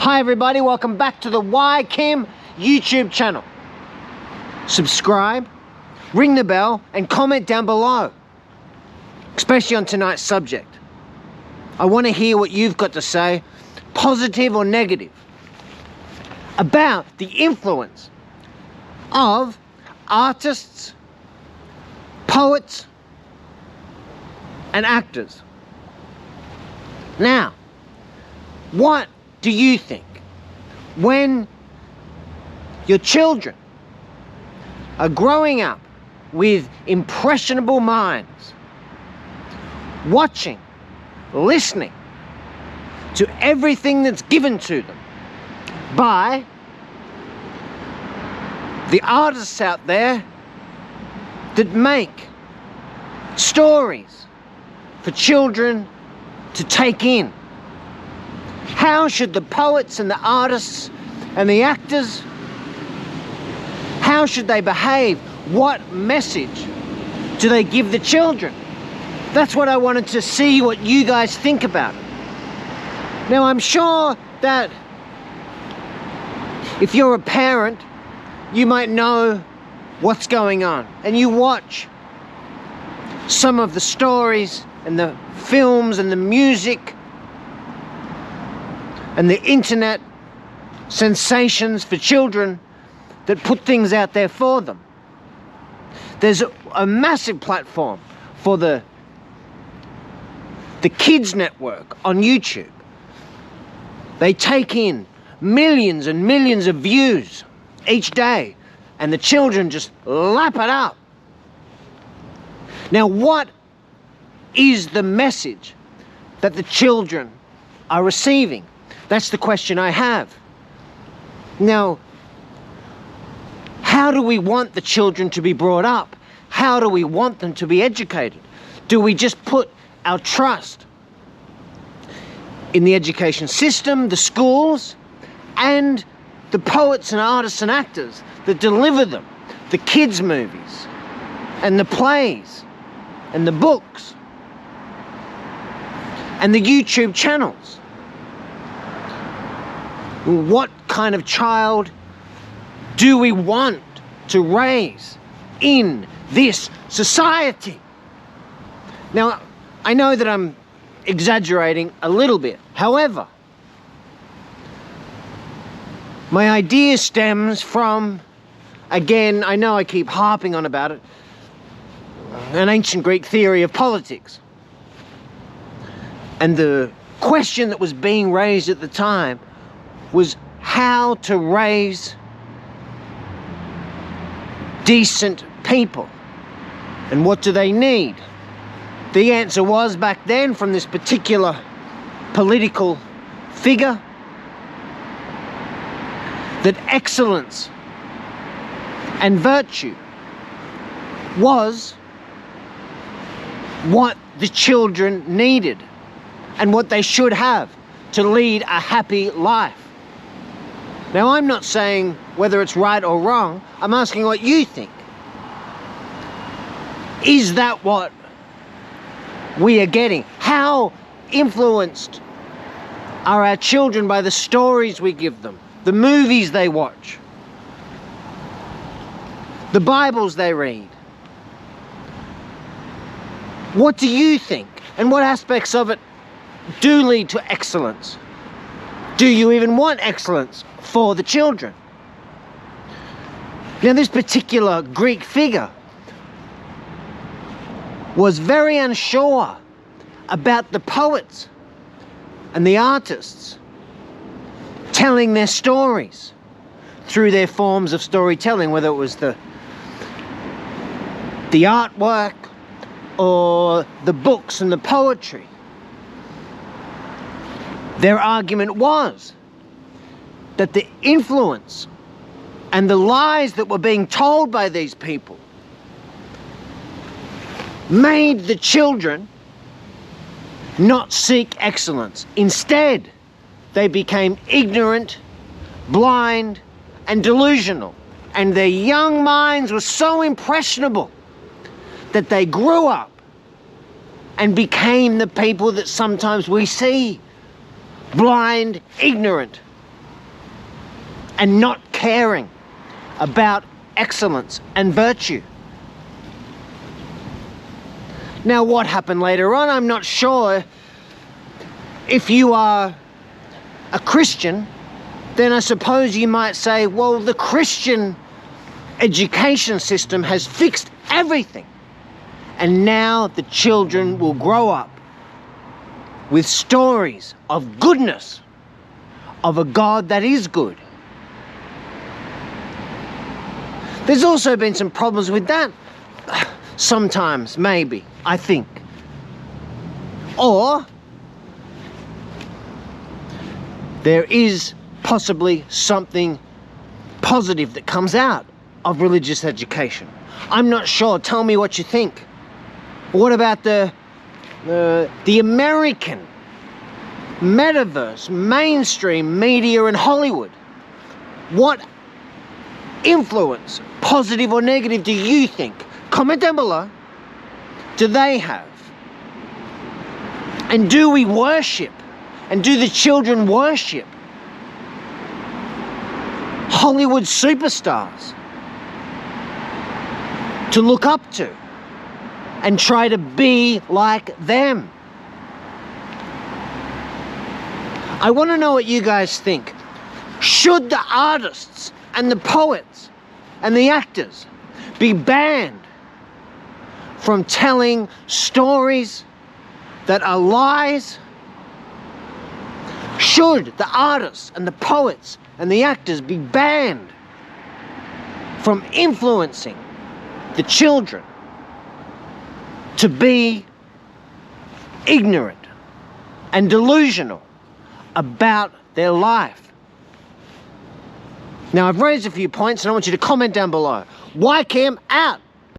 Hi everybody, welcome back to the Why Kim YouTube channel. Subscribe, ring the bell and comment down below, especially on tonight's subject. I want to hear what you've got to say, positive or negative, about the influence of artists, poets and actors. Now, what do you think when your children are growing up with impressionable minds, watching, listening to everything that's given to them by the artists out there that make stories for children to take in? How should the poets and the artists and the actors, how should they behave? What message do they give the children? That's what I wanted to see what you guys think about it. Now, I'm sure that if you're a parent, you might know what's going on, and you watch some of the stories and the films and the music and the internet sensations for children that put things out there for them. There's a massive platform for the Kids Network on YouTube. They take in millions and millions of views each day, and the children just lap it up. Now, what is the message that the children are receiving? That's the question I have. Now, how do we want the children to be brought up? How do we want them to be educated? Do we just put our trust in the education system, the schools, and the poets and artists and actors that deliver them, the kids' movies and the plays and the books and the YouTube channels? What kind of child do we want to raise in this society? Now, I know that I'm exaggerating a little bit. However, my idea stems from, again, I know I keep harping on about it, an ancient Greek theory of politics. And the question that was being raised at the time was how to raise decent people, and what do they need? The answer was, back then, from this particular political figure, that excellence and virtue was what the children needed and what they should have to lead a happy life. Now, I'm not saying whether it's right or wrong. I'm asking what you think. Is that what we are getting? How influenced are our children by the stories we give them, the movies they watch, the Bibles they read? What do you think? And what aspects of it do lead to excellence? Do you even want excellence for the children? Now, this particular Greek figure was very unsure about the poets and the artists telling their stories through their forms of storytelling, whether it was the artwork or the books and the poetry. Their argument was that the influence and the lies that were being told by these people made the children not seek excellence. Instead, they became ignorant, blind, and delusional. And their young minds were so impressionable that they grew up and became the people that sometimes we see. Blind, ignorant, and not caring about excellence and virtue. Now, what happened later on, I'm not sure. If you are a Christian, then I suppose you might say, well, the Christian education system has fixed everything. And now the children will grow up with stories of goodness, of a God that is good. There's also been some problems with that. Sometimes, maybe, I think. Or there is possibly something positive that comes out of religious education. I'm not sure. Tell me what you think. What about the American metaverse, mainstream media and Hollywood? What influence, positive or negative, do you think? Comment down below. Do they have? And do we worship? And do the children worship Hollywood superstars to look up to and try to be like them? I want to know what you guys think. Should the artists and the poets and the actors be banned from telling stories that are lies? Should the artists and the poets and the actors be banned from influencing the children to be ignorant and delusional about their life? Now, I've raised a few points and I want you to comment down below. YChem out.